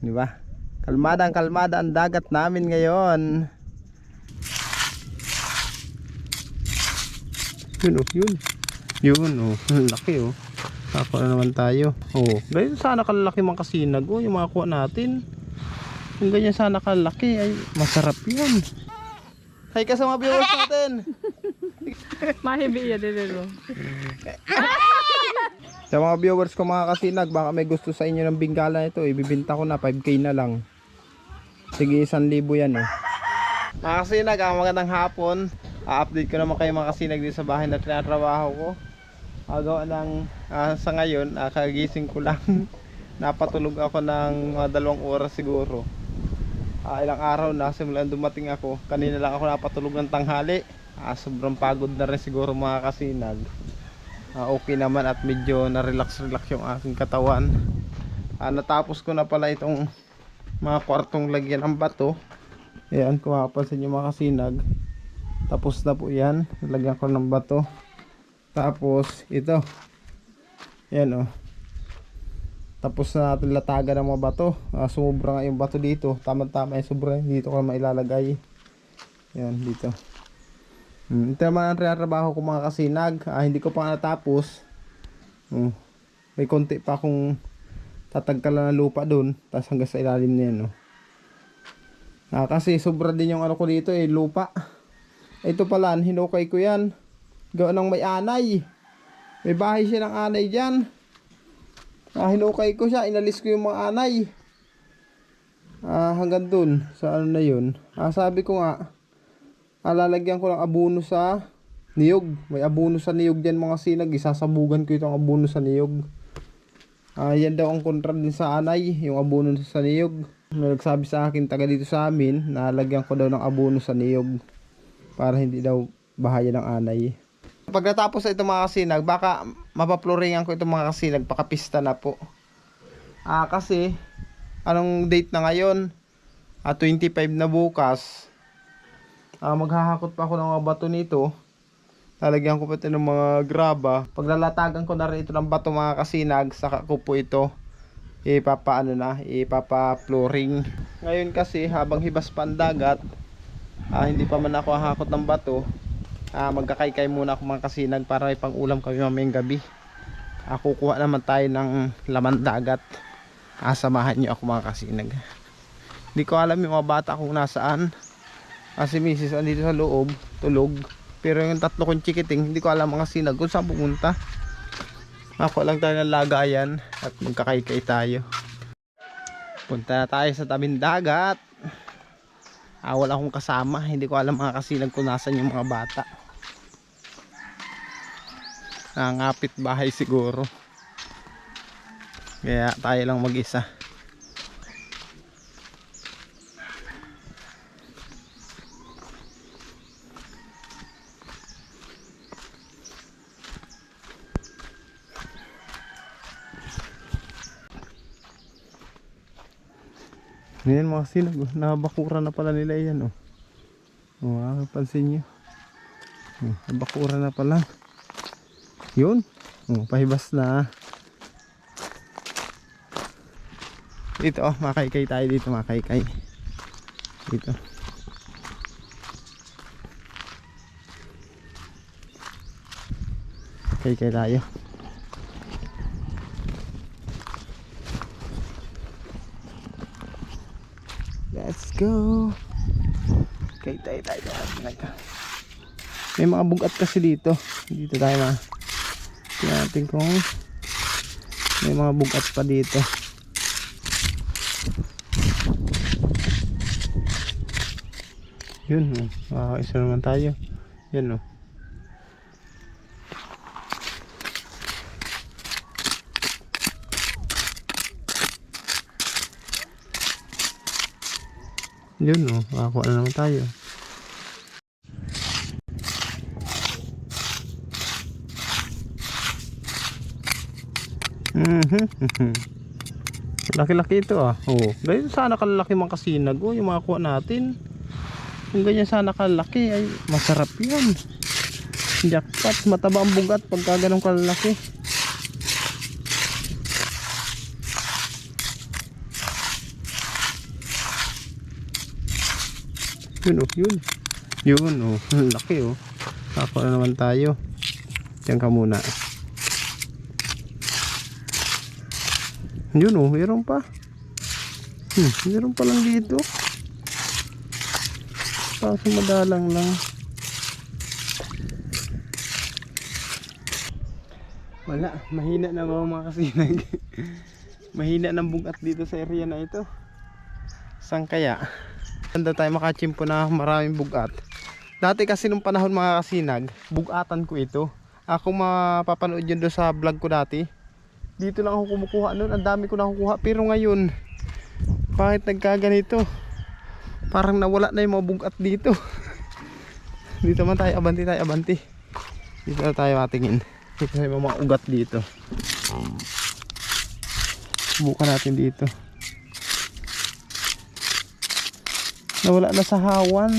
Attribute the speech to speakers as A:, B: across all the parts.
A: Di ba? Kalmada ang dagat namin ngayon. Yun oh, yun. Yun oh, laki oh. Ako na naman tayo. Oh, ganyan sana kalalaki mga kasinag oh, yung mga kuha natin. Yung ganyan sana kalalaki ay masarap yan. Hay ka sa mga viewers natin.
B: Mahibi yan din mo.
A: Sa mga viewers ko mga kasinag, baka may gusto sa inyo ng bingala ito, ibibinta ko na 5k na lang. Sige, 1,000 yan oh. Mga kasinag, magandang hapon. A-update ko naman kayo mga kasinag dito sa bahay na tinatrabaho ko. Agawa ng sa ngayon, kagising ko lang. Napatulog ako ng 2 oras siguro. Ilang araw na simulan dumating ako. Kanina lang ako napatulog ng tanghali. Sobrang pagod na rin siguro mga kasinag. Okay naman at medyo na-relax yung aking katawan. Natapos ko na pala itong mga kwartong lagyan ng bato. Ayan, kung mapapansin nyo mga kasinag, tapos na po yan. Lagyan ko ng bato. Tapos ito, yan oh, tapos na natin latagan ng mga bato. Sumubra nga yung bato dito. Tama-tama yung sobra. Dito ko na mailalagay. Yan dito. Ito naman ang trabaho ko mga kasinag. Hindi ko pa natapos. May konti pa akong tatagkalan ng lupa dun. Tapos hanggang sa ilalim niyan. Kasi sobra din yung ano ko dito lupa. Ito pala, hinukay ko yan. Gawa ng may anay. May bahay siya ng anay dyan. Hinukay ko siya, inalis ko yung mga anay. Hanggang dun, sa ano na yun. Sabi ko nga, lalagyan ko ng abono sa niyog. May abono sa niyog dyan mga sinag. Isasabugan ko itong abono sa niyog. Yan daw ang kontra din sa anay, yung abono sa niyog. May nagsabi sa akin, taga dito sa amin, na lagyan ko daw ng abono sa niyog. Para hindi daw bahaya ng anay. Pag natapos na ito mga kasinag, baka mapaploringan ko ito mga kasinag, pakapista na po. Kasi anong date na ngayon? 25 na bukas. Maghahakot pa ako ng mga bato nito. Lalagyan ko pa ito ng mga graba. Paglalatagan ko na rin ito ng bato mga kasinag, saka ko po ito ipapa-flooring. Ngayon kasi habang hibas pa ang dagat, hindi pa man ako hahakot ng bato. Magkakaykay muna ako mga kasinag para may pang-ulam kami mamayang gabi. Kukuha naman tayo ng laman dagat. Samahan nyo ako mga kasinag. Hindi ko alam yung mga bata kung nasaan. Si misis andito sa loob, tulog. Pero yung 3 kong chikiting, hindi ko alam mga kasinag kung saan pumunta. Ako lang tayo ng lagayan at magkakaykay tayo. Punta na tayo sa tabing dagat. Wala akong kasama, hindi ko alam mga kasinag kung nasan yung mga bata. Ngapit bahay siguro. Kaya tayo lang mag-isa. Ngayon mga kasinag, nabakura na pala nila yan pansin nyo. Nabakura na pala. Yun. Pahibas na. Dito makaykay tayo dito, makaykay. Dito. Kaykay tayo. Let's go. Kaykay tayo. May mga bugat kasi dito. Dito tayo na. Tingnan natin kung may mga bugat pa dito. Yun isa naman tayo. Yan yun makakuha na naman tayo. Laki-laki ito ganyan sana kalalaki mga kasinag yung mga kuha natin. Kung ganyan sana kalalaki ay masarap yan. Jackpot, mataba ang bugat pagka ganun kalalaki. Yun oh, yun. Yun oh, laki oh. Ako na naman tayo. Diyan ka muna. Yun oh, meron pa. Meron pa lang dito. Kaso madalang lang. Wala, mahina na mga kasinag. Mahina ng bugat dito sa area na ito. Saan kaya? Saan tayo makachimpo na maraming bugat? Dati kasi nung panahon mga kasinag, bugatan ko ito. Ako mapapanood yun doon sa vlog ko dati. Dito lang ako kumukuha noon. Ang dami ko nakukuha. Pero ngayon, bakit nagkaganito? Parang nawala na yung mga bugat dito. Dito man tayo, abanti tayo, abanti. Dito na tayo matingin. Dito tayo mga ugat dito. Subukan natin dito. Nawala na sa hawan.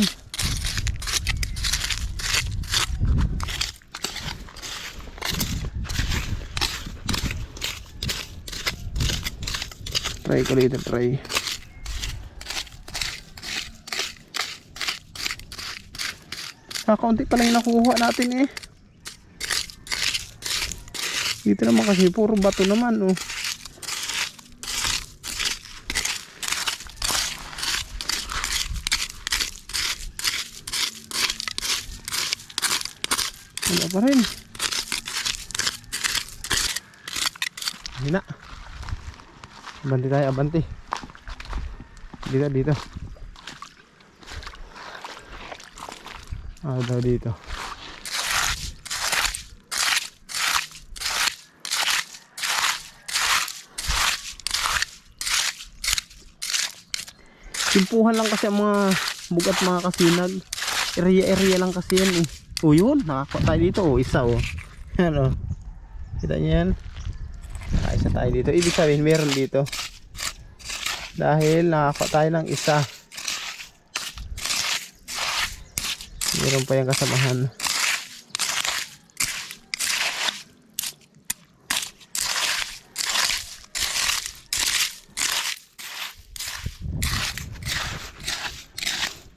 A: Try ko dito, try. Kaunti pa lang yung nakuha natin eh. Dito naman kasi puro bato naman oh. Wala pa rin. Hindi na. Abanti tayo, abanti. Dito, dito. Daw dito. Simpuhan lang kasi ang mga bugat mga kasinag. Area lang kasi yan eh. O yun, nakakuha tayo dito o isa o. Yan o. Kita nyo yan. Isa tayo dito. Ibig sabihin meron dito. Dahil nakakuha tayo ng isa. Meron pa yung kasamahan.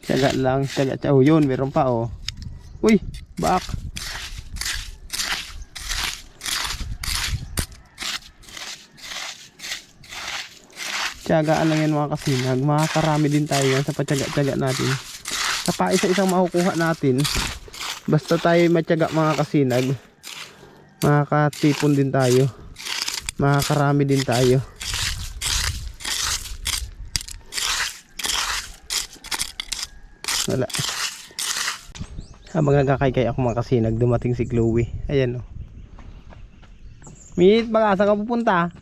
A: Tiyaga lang, tiyaga. Oh yun, meron pa oh. Uy, back. Tiyagaan lang yan mga kasinag. Makakarami din tayo yan sa patyaga-tiyaga natin. Sa paisa-isang makukuha natin, basta tayo matyaga mga kasinag, makakatipon din tayo. Makakarami din tayo. Wala. Habang nagkakaykay ako mga kasinag, dumating si Chloe. Ayan o. Meet, baka saan ka pupunta?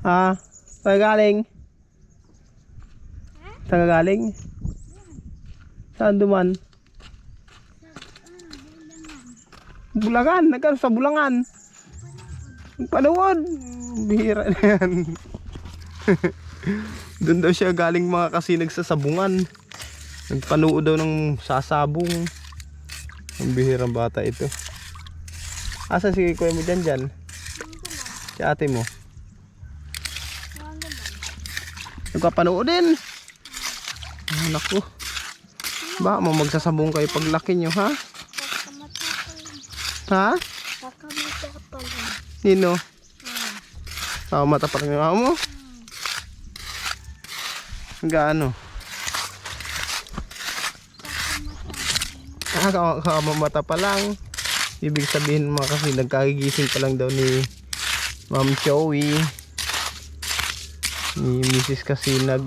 A: Ha? Saan ka galing? Saan ka galing? Saan duman? Bulangan. Nagkano sa Bulangan? Panawad. Bihira na yan. Doon daw siya galing mga kasinag sa sabungan. Nagpanood daw ng sasabong. Ang bihirang bata ito. Asa si kuya mo dyan? Si ate mo? Nagpapanood din. Anak ko. Baka mo magsasabong kayo paglaki nyo ha? Ha? Nino? Mata pa rin yung mo? Gaano? Kakamamata pa lang. Ibig sabihin mga kasi nagkagigising pa lang daw ni Ma'am Joey, ni Mrs. Kasinag.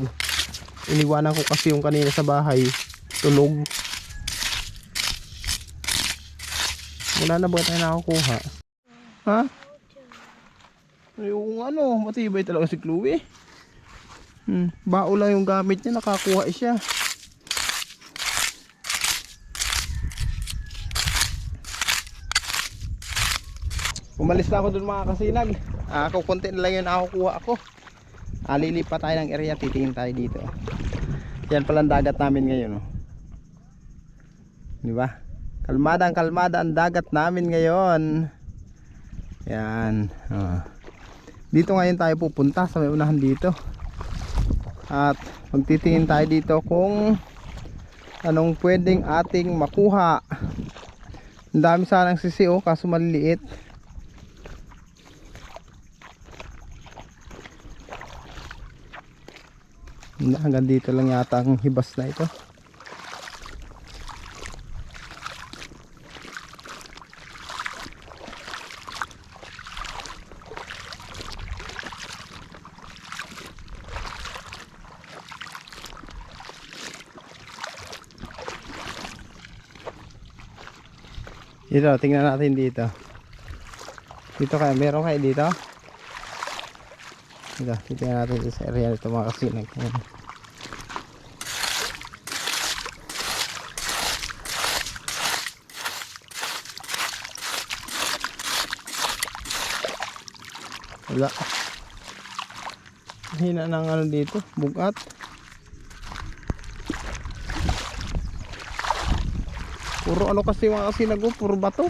A: Iniwanan ko kasi yung kanina sa bahay, tulog. Wala na ba tayo nakakuha? Ha? Yung ano, matibay talaga si Chloe. Bao lang yung gamit niya, nakakuha siya. Umalis na ako dun mga kasinag. Ako konti na lang yun nakukuha ako. Lilipat tayo ng area, titingin tayo dito. Yan palang dagat namin ngayon oh. Diba? Kalmada ang dagat namin ngayon. Yan Dito ngayon tayo pupunta sa may unahan dito. At magtitingin tayo dito kung anong pwedeng ating makuha. Ang dami sanang sisiyo kaso maliliit. Hanggang dito lang yata ang hibas na ito. Dito, tingnan natin dito. Dito kaya, meron kayo dito? Dito, tingnan natin dito sa area nito mga kasinag. Wala. Hina ng ano dito, bugat. Puro ano kasi mga kasinag, puro bato.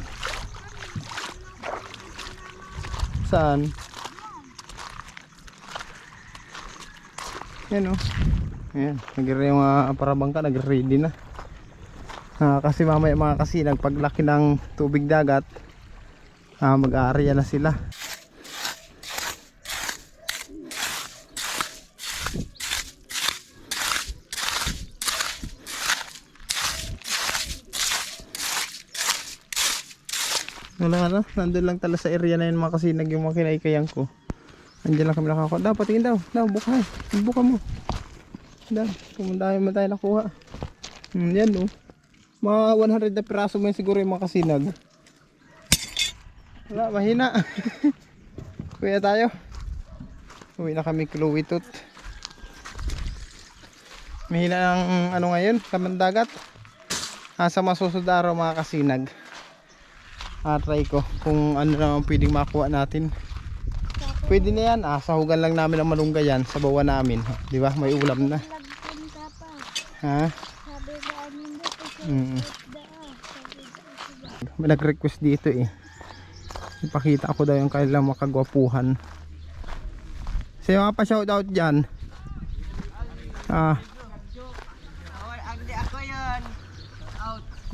A: Saan? Yan o. Ayan, yung parabangka, nag-ready na. Kasi mamaya mga kasinag, paglaki ng tubig dagat, mag-aarya na sila. Wala na, nandun lang tala sa area na yun mga kasinag yung mga kinaikayang ko. Andiyan lang kami nakakuha. Daw, patingin daw. Daw, buka eh. Buka mo. Daw, pumuntahin mo tayo nakuha. Yan o. Mga 100 na piraso mo yun siguro yung mga kasinag. Wala, mahina. Kuya tayo. Uwi na kami Kluwitut. Mahina ng ano ngayon, kamandagat. Sa masusunod araw mga kasinag. Try ko kung ano naman pwedeng makuha natin. Pwede na yan, sahugan lang namin ang malunggay yan sa bawa namin, di ba? May ulam na. Ha? May nag-request dito eh. Ipakita ako daw yung kailang makagwapuhan. Sa'yo nga pa shoutout dyan.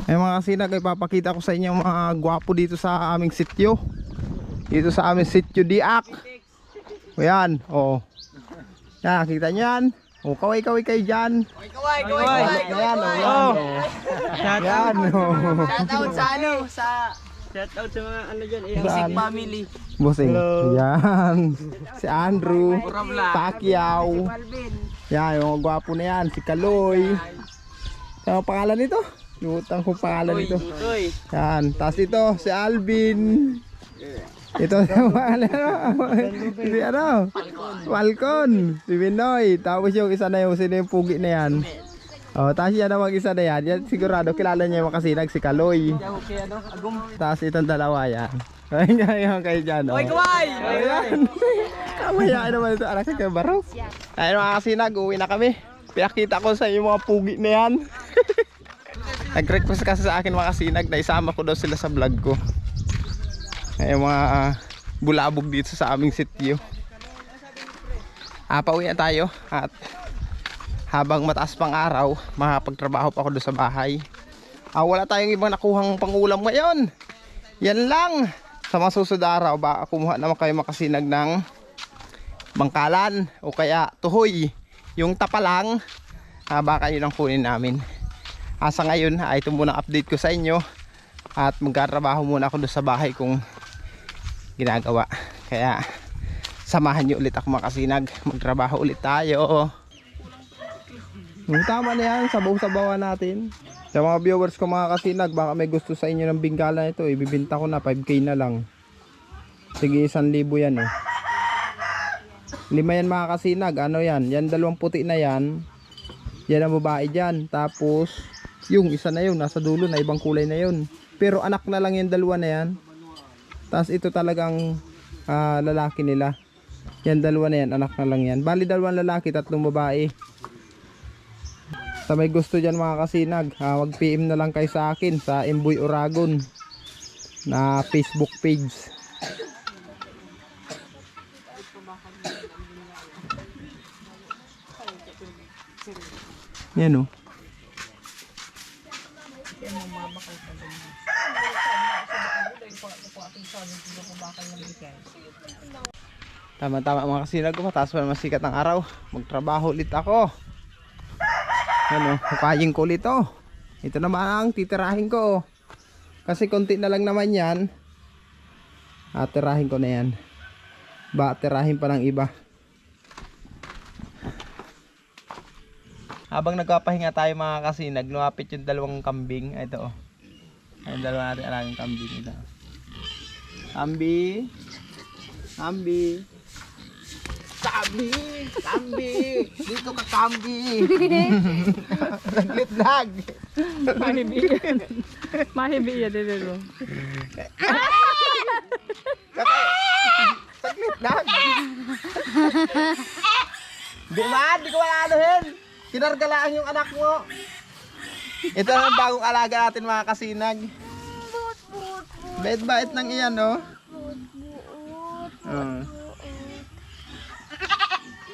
A: Ay mga kasinag, ipapakita ko sa inyo mga gwapo dito sa aming sityo. Dito sa aming sityo Diak. O yan, o. Yan, kita nyo yan. O, kaway-kaway kayo dyan. Kaway-kaway. Yan, o, yan, o. Yan, o.
B: Shoutout sa ano, shoutout sa mga ano dyan, Busing family.
A: Busing. Yan. Si Andrew. Pacquiao. Yan, yung gwapo na yan. Si Kaloy. Ano pangalan nito? Lutang kong pangalan nito. Yan. Tapos ito, si Alvin. Ito ang pangalan. Si ano? Falcon. Si Binoy. Tapos yung isa na yung, sino yung pugi na yan? Tapos yan ang isa na yan. Yan sigurado kilala niya yung makasinag, si Kaloy. Tapos itong dalawa yan. Ayun kayo dyan.
B: Kaway!
A: Ayan. Kamayaan naman ito. Anak kayo baro. Ayun mga kasinag, uwi na kami. Pinakita ko sa yung mga pugi na yan. Nag-request kasi sa akin mga kasinag na isama ko daw sila sa vlog ko. Ay mga bulabog dito sa aming sityo. Pauwi na tayo at habang mataas pang araw, makapagtrabaho pa ako doon sa bahay. Wala tayong ibang nakuhang pangulam ngayon. Yan lang. Sa masusunod araw, baka kumuha naman kayo makasinag ng bangkalan o kaya tuhoy. Yung tapa lang, baka yun ang kunin namin. Sa ngayon, ito muna update ko sa inyo. At magkatrabaho muna ako doon sa bahay kung ginagawa. Kaya samahan nyo ulit ako makasinag. Magtrabaho ulit tayo. Tama na yan, sabaw-sabawan natin. Sa mga viewers ko mga kasinag, baka may gusto sa inyo ng bingala ito, ibibinta ko na 5K na lang. Sige, 1,000 yan eh. 5 yan mga kasinag. Ano yan? Yan dalawang puti na yan. Yan ang babae dyan. Tapos yung isa na yun, nasa dulo na ibang kulay na yun. Pero anak na lang yung dalawa na yan. Tapos ito talagang lalaki nila. Yan dalawa na yan, anak na lang yan. Bali dalawang lalaki, 3 babae. Sa may gusto dyan mga kasinag, mag PM na lang kayo sa akin sa Emboy Oragon na Facebook page. Yan o. Tama-tama mga kasinag ko, mataas pa naman sikat ng araw. Magtrabaho ulit ako. Ano, hukayin ko ulit oh. Ito naman ang titirahin ko. Kasi konti na lang naman yan. Tirahin ko na yan. Tirahin pa ng iba. Habang nagpapahinga tayo mga kasinag, lumapit yung dalawang kambing. Ito oh. Yung dalawa natin alagang kambing. Ito. Kambi. Kambi. Kambi. Kambi. Dito ka kambi. Saglit lag.
B: Mahibi yan dito.
A: Saglit lag. Di man, di ko malanuhin. Kinargalaan yung anak mo. Ito ang bagong alaga natin mga kasinag. Bait-bait ng iyan, no?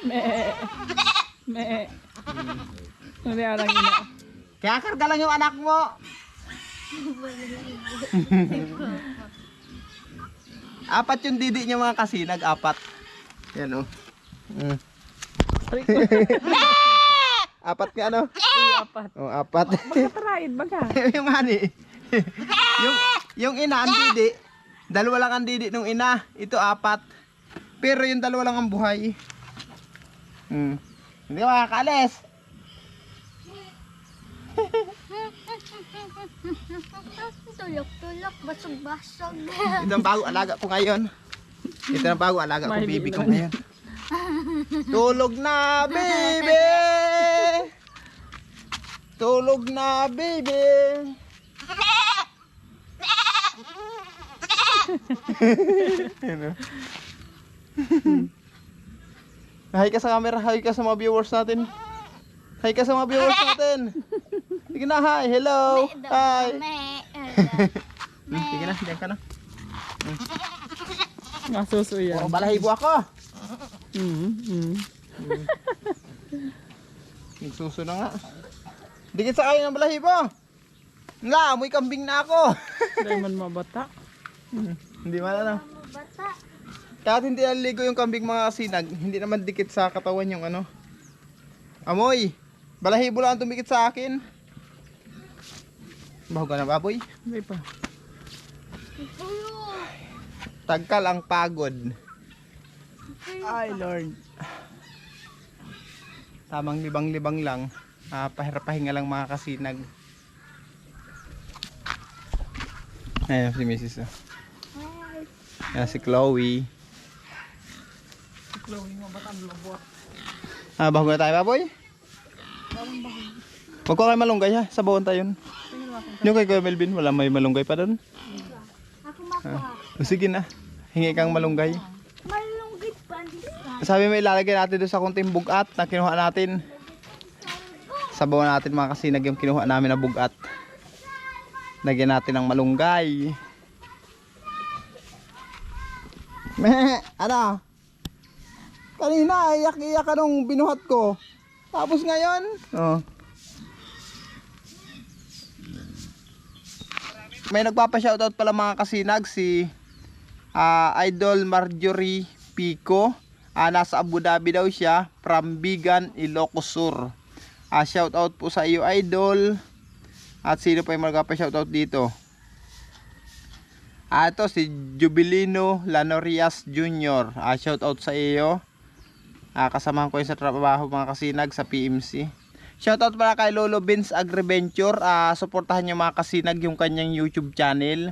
B: Me. Ano yan lang ina?
A: Kaya karga lang yung anak mo. Apat yung didi niya mga kasinag, apat. Yan, oh. Apat nga, ano?
B: Apat.
A: Oh, apat.
B: Magkataraid baga.
A: Yung hani. yung ina ang didi. Dalawa lang ang didi nung ina. Ito apat. Pero yung dalawa lang ang buhay. Hindi ka makakaalis.
C: Tulok-tulok, basog-basog.
A: Ito ang bago alaga ko ngayon. Ito ang bago alaga ko baby ko ngayon. Tulog na baby. Tulog na baby. Hi ka sa camera, hi ka sa mga viewers natin. Hi ka sa mga viewers natin. Sige na, hi, hello. Hi. Sige na, diyan ka na.
B: Masuso yan.
A: Oh, balahibo ako. Nagsuso na nga. Dikit sa kayo ng balahibo. Nga, amoy kambing na ako.
B: Hindi man mabata.
A: Hindi man ano.
C: Bata.
A: Kahit hindi naliligo yung kambing mga kasinag, hindi naman dikit sa katawan yung ano. Amoy. Balahibo lang ang tumikit sa akin. Bahog ka na baboy.
B: Hindi pa.
A: Tagkal ang pagod.
B: Ay Lord.
A: Tamang libang-libang lang. Pahinga lang mga kasinag. Ayan si Mrs. Oh. Ayan si Chloe. Bahog na tayo baboy? Huwag ko kayo malunggay ha. Sabawan tayo yun. Yung kay Kuya Melvin, wala may malunggay pa doon.
C: Ako makuha.
A: Sige na. Hingi kang malunggay.
C: Malunggit pa.
A: Sabi mo ilalagay natin doon sa kunting bugat na kinuha natin. Sabawan natin mga kasinag yung kinuha namin na bugat. Lagyan natin ng malunggay. Ano? Kanina iyak-iyak ka nung binuhat ko. Tapos ngayon? Oh. May nagpapa-shoutout pala mga kasinag si Idol Marjorie Pico. Nasa Abu Dhabi daw siya from Bigan, Ilocos Sur. Shoutout po sa iyo Idol. At sino pa yung magpapa-shoutout dito? Ito si Jubilino Lanorias Jr. Shoutout sa iyo. Kasamahan ko yung sa trabaho mga kasinag sa PMC. Shoutout pala kay Lolo Vince Agriventure. Suportahan nyo mga kasinag yung kanyang YouTube channel.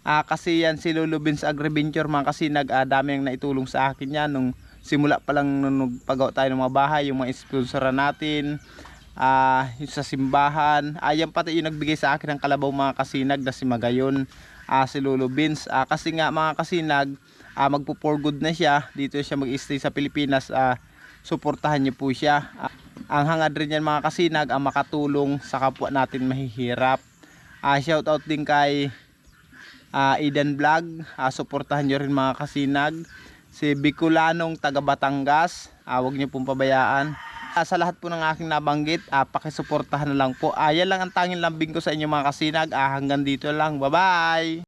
A: Kasi yan si Lolo Vince Agriventure mga kasinag. Dami ang naitulong sa akin yan. Nung simula pa lang nung pagawa tayo ng mga bahay. Yung mga sponsoran natin. Yung sa simbahan. Yan pati yung nagbigay sa akin ng kalabaw mga kasinag na si Magayon. Si Lolo Vince. Kasi nga mga kasinag, magpo for good na siya. Dito siya mag-stay sa Pilipinas. Suportahan niyo po siya. Ang hangad rin yan mga kasinag, makatulong sa kapwa natin mahihirap. Shoutout din kay Eden Vlog. Suportahan nyo rin mga kasinag. Si Bicolanong taga Batangas. Huwag niyo pong pabayaan. Sa lahat po ng aking nabanggit, pakisuportahan na lang po. Yan lang ang tanging lambing ko sa inyo mga kasinag. Hanggang dito lang. Bye bye!